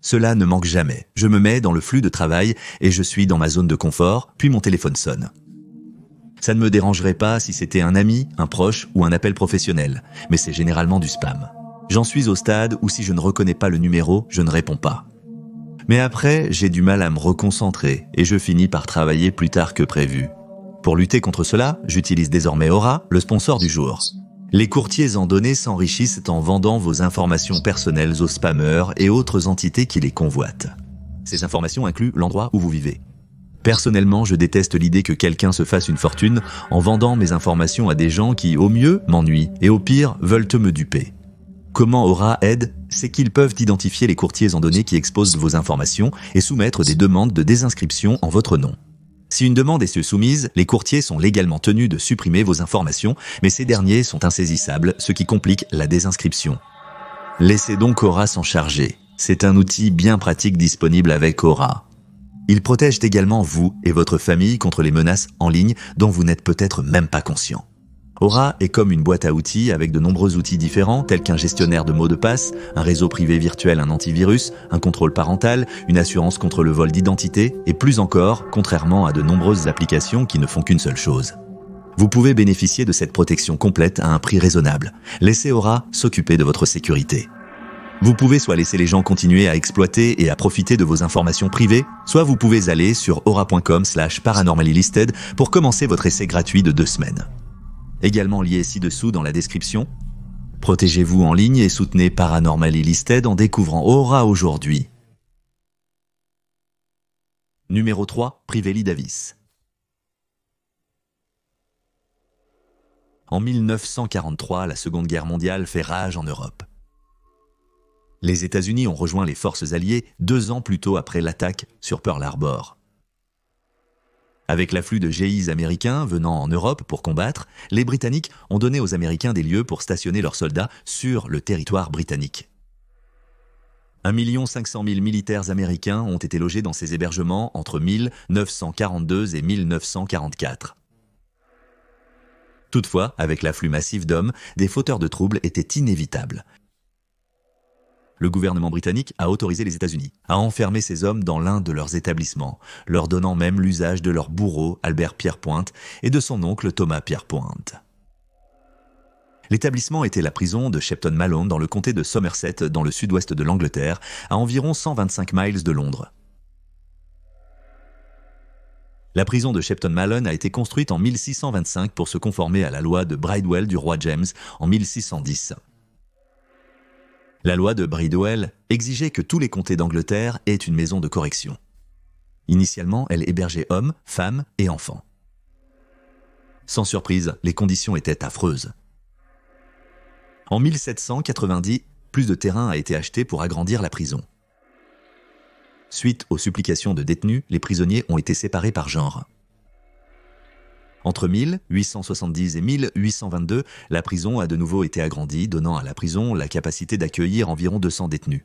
Cela ne manque jamais. Je me mets dans le flux de travail et je suis dans ma zone de confort, puis mon téléphone sonne. Ça ne me dérangerait pas si c'était un ami, un proche ou un appel professionnel, mais c'est généralement du spam. J'en suis au stade où si je ne reconnais pas le numéro, je ne réponds pas. Mais après, j'ai du mal à me reconcentrer et je finis par travailler plus tard que prévu. Pour lutter contre cela, j'utilise désormais Aura, le sponsor du jour. Les courtiers en données s'enrichissent en vendant vos informations personnelles aux spammers et autres entités qui les convoitent. Ces informations incluent l'endroit où vous vivez. Personnellement, je déteste l'idée que quelqu'un se fasse une fortune en vendant mes informations à des gens qui, au mieux, m'ennuient et au pire, veulent me duper. Comment Aura aide? C'est qu'ils peuvent identifier les courtiers en données qui exposent vos informations et soumettre des demandes de désinscription en votre nom. Si une demande est soumise, les courtiers sont légalement tenus de supprimer vos informations, mais ces derniers sont insaisissables, ce qui complique la désinscription. Laissez donc Aura s'en charger. C'est un outil bien pratique disponible avec Aura. Il protège également vous et votre famille contre les menaces en ligne dont vous n'êtes peut-être même pas conscient. Aura est comme une boîte à outils avec de nombreux outils différents tels qu'un gestionnaire de mots de passe, un réseau privé virtuel, un antivirus, un contrôle parental, une assurance contre le vol d'identité et plus encore, contrairement à de nombreuses applications qui ne font qu'une seule chose. Vous pouvez bénéficier de cette protection complète à un prix raisonnable. Laissez Aura s'occuper de votre sécurité. Vous pouvez soit laisser les gens continuer à exploiter et à profiter de vos informations privées, soit vous pouvez aller sur aura.com/paranormally-listed pour commencer votre essai gratuit de 2 semaines. Également lié ci-dessous dans la description. Protégez-vous en ligne et soutenez Paranormally Listed en découvrant Aura aujourd'hui. Numéro 3, Prively Davis. En 1943, la Seconde Guerre mondiale fait rage en Europe. Les États-Unis ont rejoint les forces alliées 2 ans plus tôt après l'attaque sur Pearl Harbor. Avec l'afflux de GIs américains venant en Europe pour combattre, les Britanniques ont donné aux Américains des lieux pour stationner leurs soldats sur le territoire britannique. 1 500 000 militaires américains ont été logés dans ces hébergements entre 1942 et 1944. Toutefois, avec l'afflux massif d'hommes, des fauteurs de troubles étaient inévitables. Le gouvernement britannique a autorisé les États-Unis à enfermer ces hommes dans l'un de leurs établissements, leur donnant même l'usage de leur bourreau Albert Pierrepointe et de son oncle Thomas Pierrepointe. L'établissement était la prison de Shepton Malone dans le comté de Somerset, dans le sud-ouest de l'Angleterre, à environ 125 miles de Londres. La prison de Shepton Malone a été construite en 1625 pour se conformer à la loi de Bridewell du roi James en 1610. La loi de Bridewell exigeait que tous les comtés d'Angleterre aient une maison de correction. Initialement, elle hébergeait hommes, femmes et enfants. Sans surprise, les conditions étaient affreuses. En 1790, plus de terrain a été acheté pour agrandir la prison. Suite aux supplications de détenus, les prisonniers ont été séparés par genre. Entre 1870 et 1822, la prison a de nouveau été agrandie, donnant à la prison la capacité d'accueillir environ 200 détenus.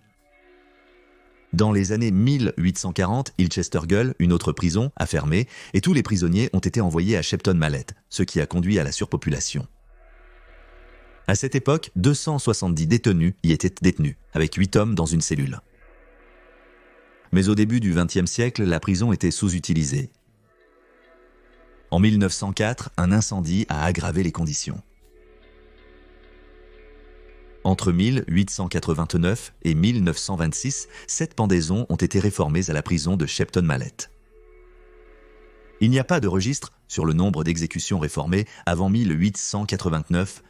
Dans les années 1840, Ilchester Gull, une autre prison, a fermé et tous les prisonniers ont été envoyés à Shepton Mallet, ce qui a conduit à la surpopulation. À cette époque, 270 détenus y étaient détenus, avec 8 hommes dans une cellule. Mais au début du XXe siècle, la prison était sous-utilisée. En 1904, un incendie a aggravé les conditions. Entre 1889 et 1926, 7 pendaisons ont été réformées à la prison de Shepton Mallet. Il n'y a pas de registre sur le nombre d'exécutions réformées avant 1889.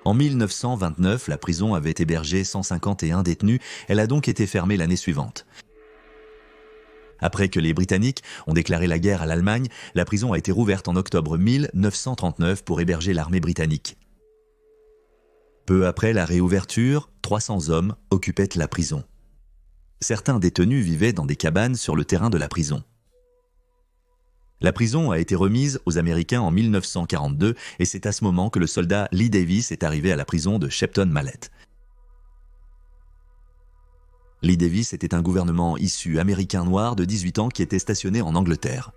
En 1929, la prison avait hébergé 151 détenus, elle a donc été fermée l'année suivante. Après que les Britanniques ont déclaré la guerre à l'Allemagne, la prison a été rouverte en octobre 1939 pour héberger l'armée britannique. Peu après la réouverture, 300 hommes occupaient la prison. Certains détenus vivaient dans des cabanes sur le terrain de la prison. La prison a été remise aux Américains en 1942 et c'est à ce moment que le soldat Lee Davis est arrivé à la prison de Shepton Mallet. Lee Davis était un gouvernement issu américain noir de 18 ans qui était stationné en Angleterre.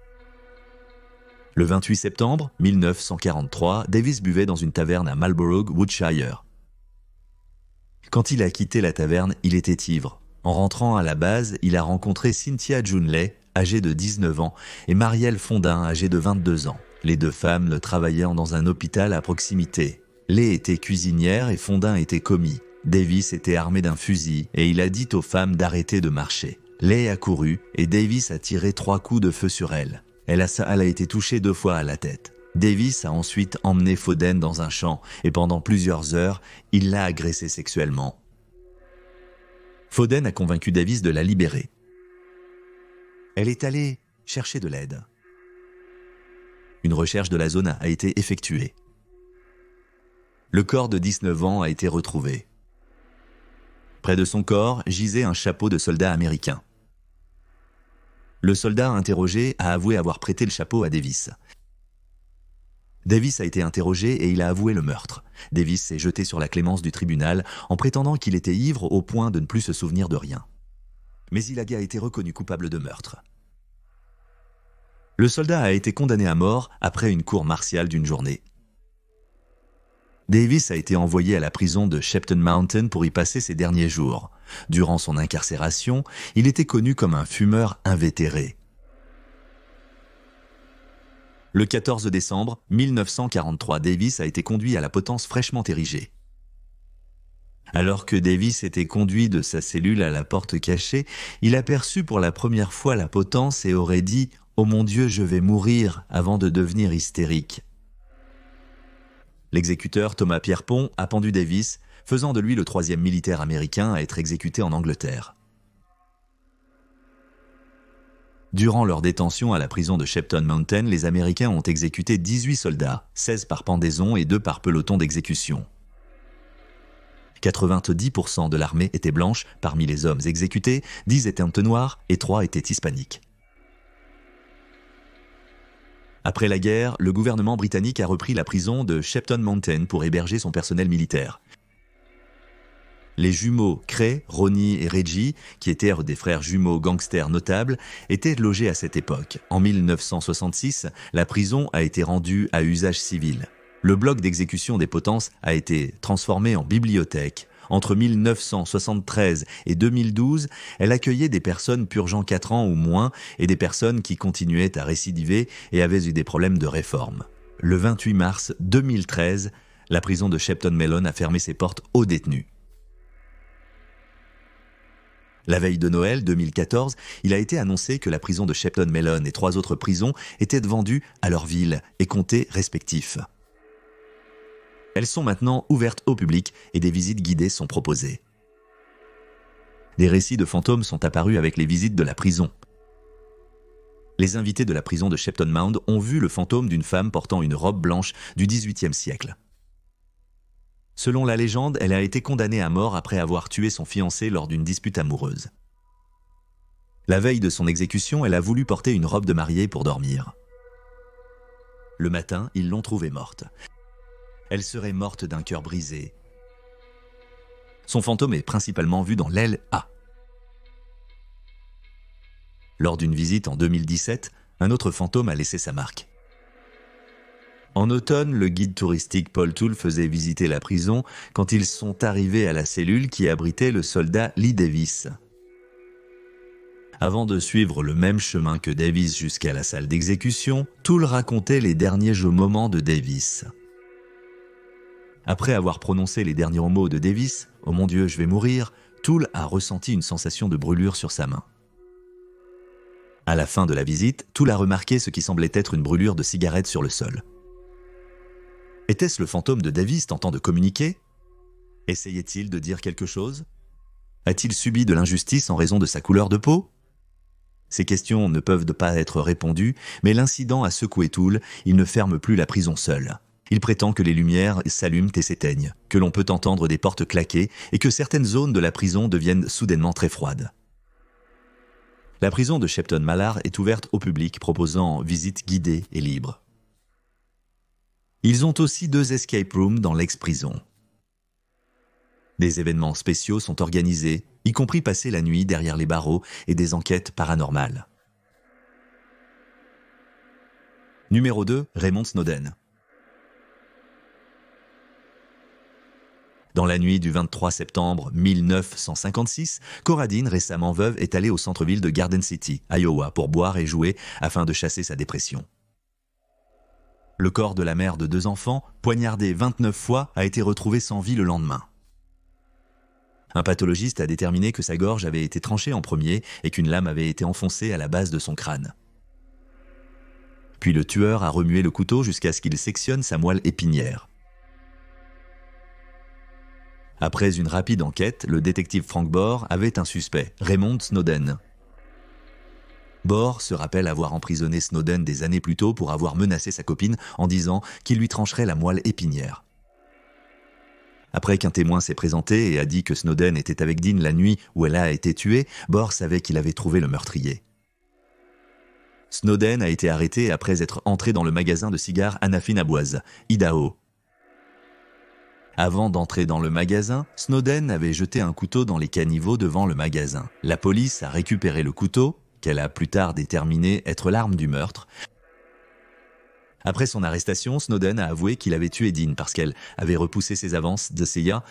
Le 28 septembre 1943, Davis buvait dans une taverne à Marlborough, Woodshire. Quand il a quitté la taverne, il était ivre. En rentrant à la base, il a rencontré Cynthia Junley, âgée de 19 ans, et Marielle Fondin, âgée de 22 ans. Les deux femmes ne travaillaient dans un hôpital à proximité. Lay était cuisinière et Fondin était commis. Davis était armé d'un fusil et il a dit aux femmes d'arrêter de marcher. Lay a couru et Davis a tiré 3 coups de feu sur elle. Elle a été touchée 2 fois à la tête. Davis a ensuite emmené Foden dans un champ et pendant plusieurs heures, il l'a agressée sexuellement. Foden a convaincu Davis de la libérer. Elle est allée chercher de l'aide. Une recherche de la zone a été effectuée. Le corps de 19 ans a été retrouvé. Près de son corps gisait un chapeau de soldat américain. Le soldat interrogé a avoué avoir prêté le chapeau à Davis. Davis a été interrogé et il a avoué le meurtre. Davis s'est jeté sur la clémence du tribunal en prétendant qu'il était ivre au point de ne plus se souvenir de rien. Mais il a été reconnu coupable de meurtre. Le soldat a été condamné à mort après une cour martiale d'une journée. Davis a été envoyé à la prison de Shepton Mountain pour y passer ses derniers jours. Durant son incarcération, il était connu comme un fumeur invétéré. Le 14 décembre 1943, Davis a été conduit à la potence fraîchement érigée. Alors que Davis était conduit de sa cellule à la porte cachée, il aperçut pour la première fois la potence et aurait dit « Oh mon Dieu, je vais mourir » avant de devenir hystérique. L'exécuteur Thomas Pierpont a pendu Davis, faisant de lui le 3e militaire américain à être exécuté en Angleterre. Durant leur détention à la prison de Shepton Mountain, les Américains ont exécuté 18 soldats, 16 par pendaison et 2 par peloton d'exécution. 90% de l'armée était blanche, parmi les hommes exécutés, 10 étaient noirs et 3 étaient hispaniques. Après la guerre, le gouvernement britannique a repris la prison de Shepton Mountain pour héberger son personnel militaire. Les jumeaux Cray, Ronnie et Reggie, qui étaient des frères jumeaux gangsters notables, étaient logés à cette époque. En 1966, la prison a été rendue à usage civil. Le bloc d'exécution des potences a été transformé en bibliothèque. Entre 1973 et 2012, elle accueillait des personnes purgeant 4 ans ou moins et des personnes qui continuaient à récidiver et avaient eu des problèmes de réforme. Le 28 mars 2013, la prison de Shepton Malone a fermé ses portes aux détenus. La veille de Noël 2014, il a été annoncé que la prison de Shepton Malone et 3 autres prisons étaient vendues à leur ville et comtés respectifs. Elles sont maintenant ouvertes au public et des visites guidées sont proposées. Des récits de fantômes sont apparus avec les visites de la prison. Les invités de la prison de Shepton Mound ont vu le fantôme d'une femme portant une robe blanche du XVIIIe siècle. Selon la légende, elle a été condamnée à mort après avoir tué son fiancé lors d'une dispute amoureuse. La veille de son exécution, elle a voulu porter une robe de mariée pour dormir. Le matin, ils l'ont trouvée morte. Elle serait morte d'un cœur brisé. Son fantôme est principalement vu dans l'aile A. Lors d'une visite en 2017, un autre fantôme a laissé sa marque. En automne, le guide touristique Paul Toole faisait visiter la prison quand ils sont arrivés à la cellule qui abritait le soldat Lee Davis. Avant de suivre le même chemin que Davis jusqu'à la salle d'exécution, Toole racontait les derniers moments de Davis. Après avoir prononcé les derniers mots de Davis, « Oh mon Dieu, je vais mourir », Toole a ressenti une sensation de brûlure sur sa main. À la fin de la visite, Toole a remarqué ce qui semblait être une brûlure de cigarette sur le sol. Était-ce le fantôme de Davis tentant de communiquer? Essayait-il de dire quelque chose? A-t-il subi de l'injustice en raison de sa couleur de peau? Ces questions ne peuvent pas être répondues, mais l'incident a secoué Toole, il ne ferme plus la prison seul. Il prétend que les lumières s'allument et s'éteignent, que l'on peut entendre des portes claquer et que certaines zones de la prison deviennent soudainement très froides. La prison de Shepton Malhar est ouverte au public, proposant visites guidées et libres. Ils ont aussi 2 escape rooms dans l'ex-prison. Des événements spéciaux sont organisés, y compris passer la nuit derrière les barreaux et des enquêtes paranormales. Numéro 2, Raymond Snowden. Dans la nuit du 23 septembre 1956, Cora Dean, récemment veuve, est allée au centre-ville de Garden City, Iowa, pour boire et jouer afin de chasser sa dépression. Le corps de la mère de 2 enfants, poignardé 29 fois, a été retrouvé sans vie le lendemain. Un pathologiste a déterminé que sa gorge avait été tranchée en premier et qu'une lame avait été enfoncée à la base de son crâne. Puis le tueur a remué le couteau jusqu'à ce qu'il sectionne sa moelle épinière. Après une rapide enquête, le détective Frank Bohr avait un suspect, Raymond Snowden. Bohr se rappelle avoir emprisonné Snowden des années plus tôt pour avoir menacé sa copine en disant qu'il lui trancherait la moelle épinière. Après qu'un témoin s'est présenté et a dit que Snowden était avec Dean la nuit où elle a été tuée, Bohr savait qu'il avait trouvé le meurtrier. Snowden a été arrêté après être entré dans le magasin de cigares Hannafin à Boise, Idaho. Avant d'entrer dans le magasin, Snowden avait jeté un couteau dans les caniveaux devant le magasin. La police a récupéré le couteau, qu'elle a plus tard déterminé être l'arme du meurtre. Après son arrestation, Snowden a avoué qu'il avait tué Dean parce qu'elle avait repoussé ses avances de CIA.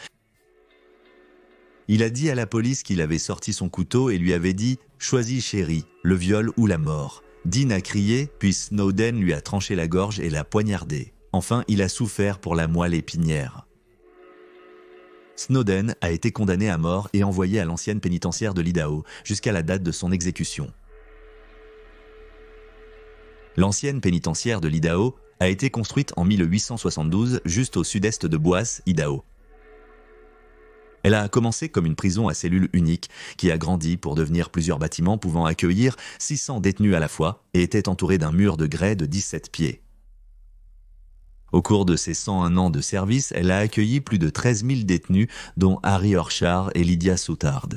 Il a dit à la police qu'il avait sorti son couteau et lui avait dit « Choisis chérie, le viol ou la mort ». Dean a crié, puis Snowden lui a tranché la gorge et l'a poignardé. Enfin, il a souffert pour la moelle épinière. Snowden a été condamné à mort et envoyé à l'ancienne pénitentiaire de l'Idaho jusqu'à la date de son exécution. L'ancienne pénitentiaire de l'Idaho a été construite en 1872 juste au sud-est de Boise, Idaho. Elle a commencé comme une prison à cellules uniques qui a grandi pour devenir plusieurs bâtiments pouvant accueillir 600 détenus à la fois et était entourée d'un mur de grès de 17 pieds. Au cours de ses 101 ans de service, elle a accueilli plus de 13 000 détenus, dont Harry Orchard et Lydia Southard.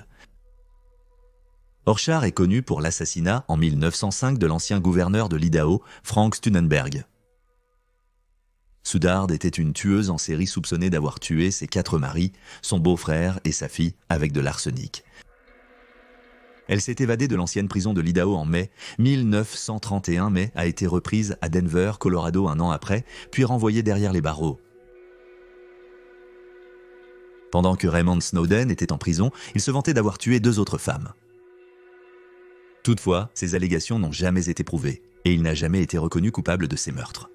Orchard est connu pour l'assassinat en 1905 de l'ancien gouverneur de l'Idaho, Frank Stunnenberg. Southard était une tueuse en série soupçonnée d'avoir tué ses 4 maris, son beau-frère et sa fille avec de l'arsenic. Elle s'est évadée de l'ancienne prison de l'Idaho en mai 1931, mais a été reprise à Denver, Colorado 1 an après, puis renvoyée derrière les barreaux. Pendant que Raymond Snowden était en prison, il se vantait d'avoir tué 2 autres femmes. Toutefois, ces allégations n'ont jamais été prouvées, et il n'a jamais été reconnu coupable de ces meurtres.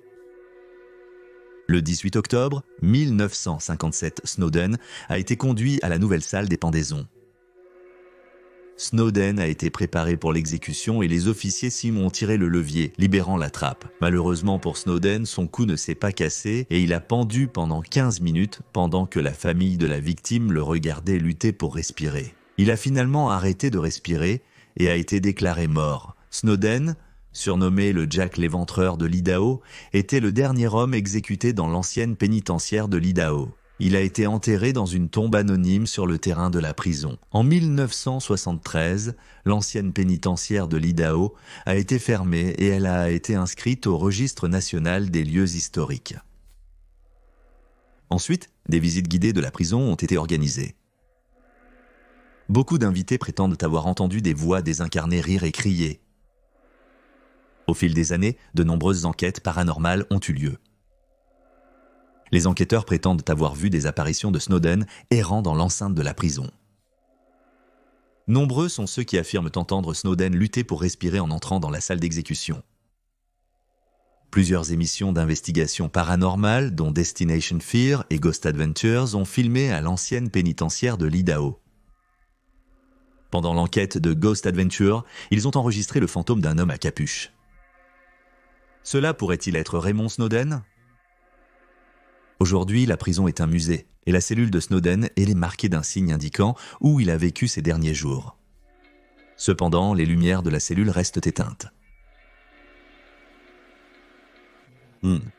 Le 18 octobre 1957, Snowden a été conduit à la nouvelle salle des pendaisons. Snowden a été préparé pour l'exécution et les officiers s'y ont tiré le levier, libérant la trappe. Malheureusement pour Snowden, son cou ne s'est pas cassé et il a pendu pendant 15 minutes pendant que la famille de la victime le regardait lutter pour respirer. Il a finalement arrêté de respirer et a été déclaré mort. Snowden, surnommé le Jack l'Éventreur de l'Idaho, était le dernier homme exécuté dans l'ancienne pénitentiaire de l'Idaho. Il a été enterré dans une tombe anonyme sur le terrain de la prison. En 1973, l'ancienne pénitentiaire de l'Idaho a été fermée et elle a été inscrite au registre national des lieux historiques. Ensuite, des visites guidées de la prison ont été organisées. Beaucoup d'invités prétendent avoir entendu des voix désincarnées rire et crier. Au fil des années, de nombreuses enquêtes paranormales ont eu lieu. Les enquêteurs prétendent avoir vu des apparitions de Snowden errant dans l'enceinte de la prison. Nombreux sont ceux qui affirment entendre Snowden lutter pour respirer en entrant dans la salle d'exécution. Plusieurs émissions d'investigation paranormale, dont Destination Fear et Ghost Adventures, ont filmé à l'ancienne pénitentiaire de l'Idaho. Pendant l'enquête de Ghost Adventure, ils ont enregistré le fantôme d'un homme à capuche. Cela pourrait-il être Raymond Snowden ? Aujourd'hui, la prison est un musée, et la cellule de Snowden est marquée d'un signe indiquant où il a vécu ses derniers jours. Cependant, les lumières de la cellule restent éteintes.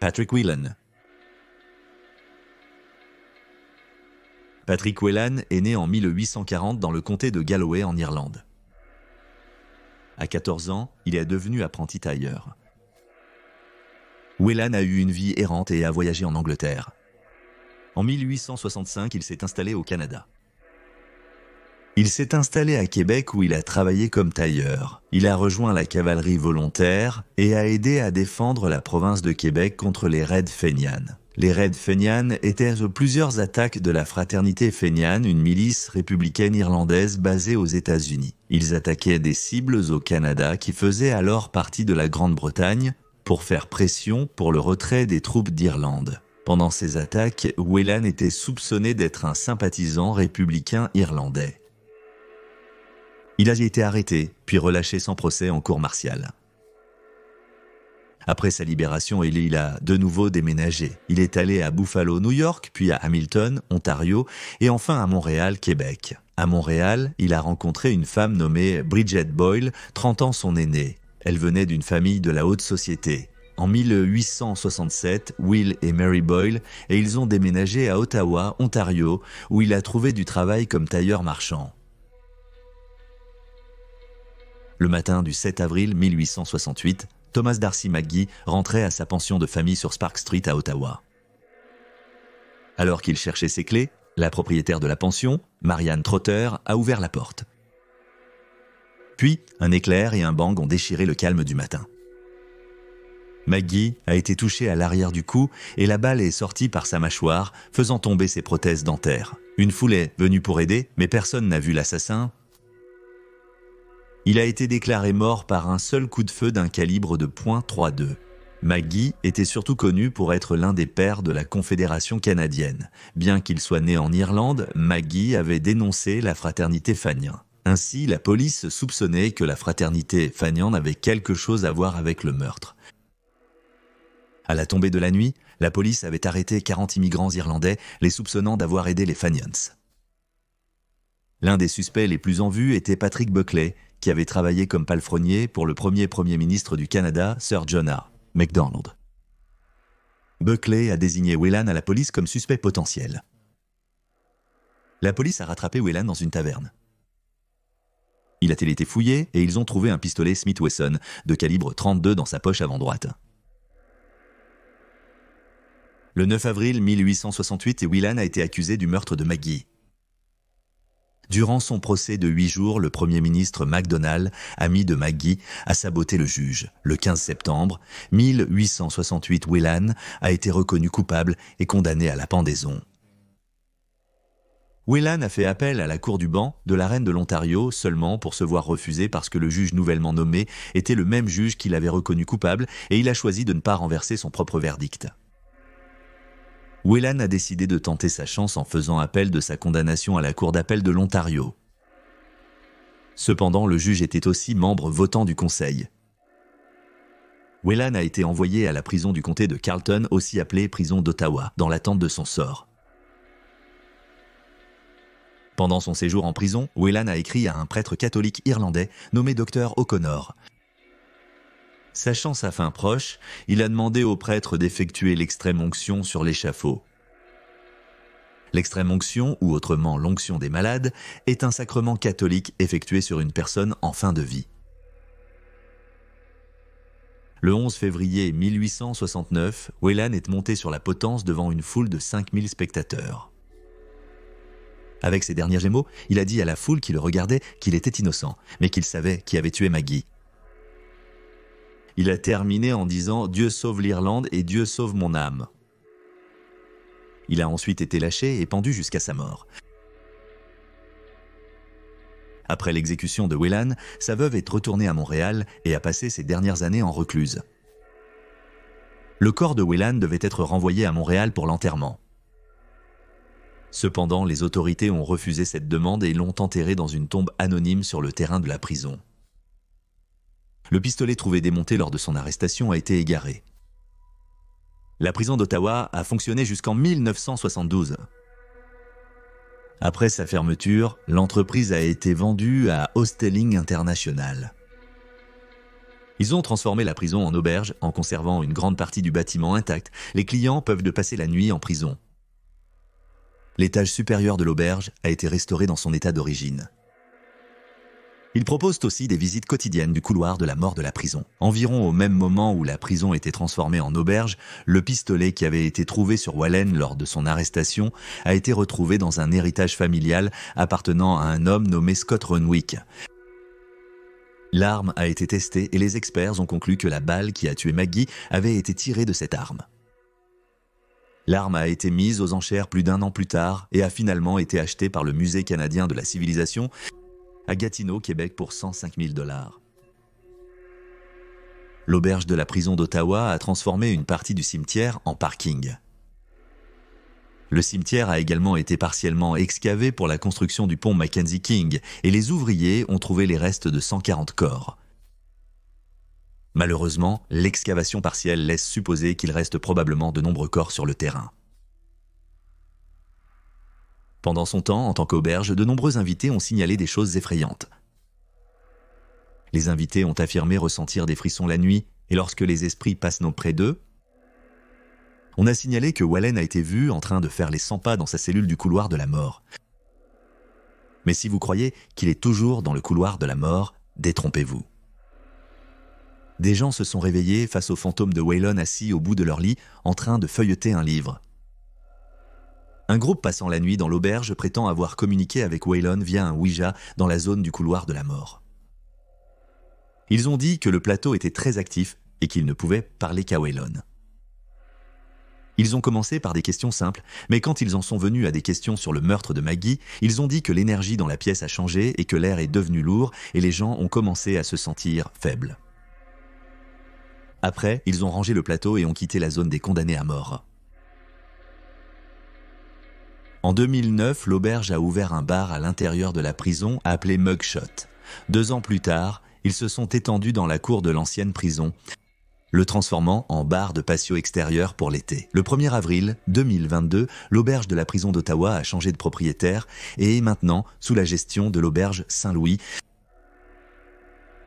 Patrick Whelan. Patrick Whelan est né en 1840 dans le comté de Galloway en Irlande. À 14 ans, il est devenu apprenti tailleur. Whelan a eu une vie errante et a voyagé en Angleterre. En 1865, il s'est installé au Canada. Il s'est installé à Québec où il a travaillé comme tailleur. Il a rejoint la cavalerie volontaire et a aidé à défendre la province de Québec contre les raids fenians. Les raids Fenian étaient plusieurs attaques de la Fraternité Fenian, une milice républicaine irlandaise basée aux États-Unis. Ils attaquaient des cibles au Canada qui faisaient alors partie de la Grande-Bretagne pour faire pression pour le retrait des troupes d'Irlande. Pendant ces attaques, Whelan était soupçonné d'être un sympathisant républicain irlandais. Il a été arrêté, puis relâché sans procès en cour martiale. Après sa libération, il a de nouveau déménagé. Il est allé à Buffalo, New York, puis à Hamilton, Ontario, et enfin à Montréal, Québec. À Montréal, il a rencontré une femme nommée Bridget Boyle, 30 ans son aînée. Elle venait d'une famille de la haute société. En 1867, Will et Mary Boyle, et ils ont déménagé à Ottawa, Ontario, où il a trouvé du travail comme tailleur marchand. Le matin du 7 avril 1868, Thomas D'Arcy McGee rentrait à sa pension de famille sur Spark Street à Ottawa. Alors qu'il cherchait ses clés, la propriétaire de la pension, Marianne Trotter, a ouvert la porte. Puis, un éclair et un bang ont déchiré le calme du matin. McGee a été touché à l'arrière du cou et la balle est sortie par sa mâchoire, faisant tomber ses prothèses dentaires. Une foule est venue pour aider, mais personne n'a vu l'assassin. Il a été déclaré mort par un seul coup de feu d'un calibre de .32. McGee était surtout connu pour être l'un des pères de la Confédération canadienne. Bien qu'il soit né en Irlande, McGee avait dénoncé la fraternité Fanian. Ainsi, la police soupçonnait que la fraternité Fanian avait quelque chose à voir avec le meurtre. À la tombée de la nuit, la police avait arrêté 40 immigrants irlandais, les soupçonnant d'avoir aidé les Fanians. L'un des suspects les plus en vue était Patrick Buckley, qui avait travaillé comme palefrenier pour le premier ministre du Canada, Sir John A. Macdonald. Buckley a désigné Whelan à la police comme suspect potentiel. La police a rattrapé Whelan dans une taverne. Il a-t-il été fouillé et ils ont trouvé un pistolet Smith Wesson de calibre 32 dans sa poche avant droite. Le 9 avril 1868, Whelan a été accusé du meurtre de McGee. Durant son procès de 8 jours, le Premier ministre MacDonald, ami de McGee, a saboté le juge. Le 15 septembre 1868, Whelan a été reconnu coupable et condamné à la pendaison. Whelan a fait appel à la cour du banc de la reine de l'Ontario seulement pour se voir refuser parce que le juge nouvellement nommé était le même juge qui l'avait reconnu coupable et il a choisi de ne pas renverser son propre verdict. Whelan a décidé de tenter sa chance en faisant appel de sa condamnation à la Cour d'appel de l'Ontario. Cependant, le juge était aussi membre votant du Conseil. Whelan a été envoyé à la prison du comté de Carleton, aussi appelée prison d'Ottawa, dans l'attente de son sort. Pendant son séjour en prison, Whelan a écrit à un prêtre catholique irlandais nommé Dr O'Connor. Sachant sa fin proche, il a demandé au prêtre d'effectuer l'extrême-onction sur l'échafaud. L'extrême-onction, ou autrement l'onction des malades, est un sacrement catholique effectué sur une personne en fin de vie. Le 11 février 1869, Whelan est monté sur la potence devant une foule de 5000 spectateurs. Avec ses derniers mots, il a dit à la foule qui le regardait qu'il était innocent, mais qu'il savait qui avait tué McGee. Il a terminé en disant « Dieu sauve l'Irlande et Dieu sauve mon âme ». Il a ensuite été lâché et pendu jusqu'à sa mort. Après l'exécution de Whelan, sa veuve est retournée à Montréal et a passé ses dernières années en recluse. Le corps de Whelan devait être renvoyé à Montréal pour l'enterrement. Cependant, les autorités ont refusé cette demande et l'ont enterré dans une tombe anonyme sur le terrain de la prison. Le pistolet trouvé démonté lors de son arrestation a été égaré. La prison d'Ottawa a fonctionné jusqu'en 1972. Après sa fermeture, l'entreprise a été vendue à Hostelling International. Ils ont transformé la prison en auberge en conservant une grande partie du bâtiment intact. Les clients peuvent passer la nuit en prison. L'étage supérieur de l'auberge a été restauré dans son état d'origine. Ils proposent aussi des visites quotidiennes du couloir de la mort de la prison. Environ au même moment où la prison était transformée en auberge, le pistolet qui avait été trouvé sur Whelan lors de son arrestation a été retrouvé dans un héritage familial appartenant à un homme nommé Scott Renwick. L'arme a été testée et les experts ont conclu que la balle qui a tué McGee avait été tirée de cette arme. L'arme a été mise aux enchères plus d'1 an plus tard et a finalement été achetée par le Musée canadien de la civilisation à Gatineau, Québec pour 105 000 $. L'auberge de la prison d'Ottawa a transformé une partie du cimetière en parking. Le cimetière a également été partiellement excavé pour la construction du pont Mackenzie King et les ouvriers ont trouvé les restes de 140 corps. Malheureusement, l'excavation partielle laisse supposer qu'il reste probablement de nombreux corps sur le terrain. Pendant son temps, en tant qu'auberge, de nombreux invités ont signalé des choses effrayantes. Les invités ont affirmé ressentir des frissons la nuit et lorsque les esprits passent près d'eux, on a signalé que Wallen a été vu en train de faire les 100 pas dans sa cellule du couloir de la mort. Mais si vous croyez qu'il est toujours dans le couloir de la mort, détrompez-vous. Des gens se sont réveillés face au fantôme de Waylon assis au bout de leur lit en train de feuilleter un livre. Un groupe passant la nuit dans l'auberge prétend avoir communiqué avec Waylon via un Ouija dans la zone du couloir de la mort. Ils ont dit que le plateau était très actif et qu'il ne pouvait parler qu'à Waylon. Ils ont commencé par des questions simples, mais quand ils en sont venus à des questions sur le meurtre de Maggie, ils ont dit que l'énergie dans la pièce a changé et que l'air est devenu lourd et les gens ont commencé à se sentir faibles. Après, ils ont rangé le plateau et ont quitté la zone des condamnés à mort. En 2009, l'auberge a ouvert un bar à l'intérieur de la prison appelé Mugshot. 2 ans plus tard, ils se sont étendus dans la cour de l'ancienne prison, le transformant en bar de patio extérieur pour l'été. Le 1er avril 2022, l'auberge de la prison d'Ottawa a changé de propriétaire et est maintenant sous la gestion de l'auberge Saint-Louis.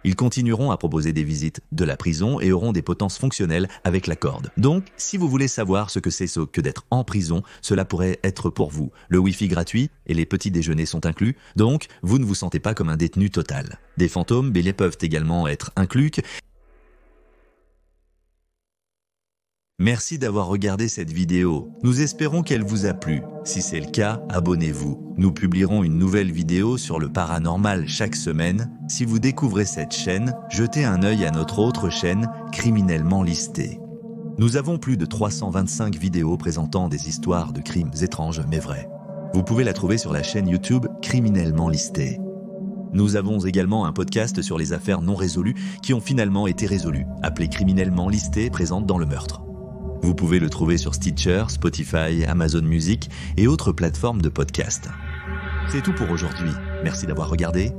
Ils continueront à proposer des visites de la prison et auront des potences fonctionnelles avec la corde. Donc, si vous voulez savoir ce que c'est que d'être en prison, cela pourrait être pour vous. Le Wi-Fi gratuit et les petits déjeuners sont inclus, donc vous ne vous sentez pas comme un détenu total. Des fantômes bêlés peuvent également être inclus. Merci d'avoir regardé cette vidéo. Nous espérons qu'elle vous a plu. Si c'est le cas, abonnez-vous. Nous publierons une nouvelle vidéo sur le paranormal chaque semaine. Si vous découvrez cette chaîne, jetez un œil à notre autre chaîne, Criminellement Listée. Nous avons plus de 325 vidéos présentant des histoires de crimes étranges mais vrais. Vous pouvez la trouver sur la chaîne YouTube Criminellement Listée. Nous avons également un podcast sur les affaires non résolues qui ont finalement été résolues, appelé Criminellement Listée, présente dans le meurtre. Vous pouvez le trouver sur Stitcher, Spotify, Amazon Music et autres plateformes de podcast. C'est tout pour aujourd'hui. Merci d'avoir regardé.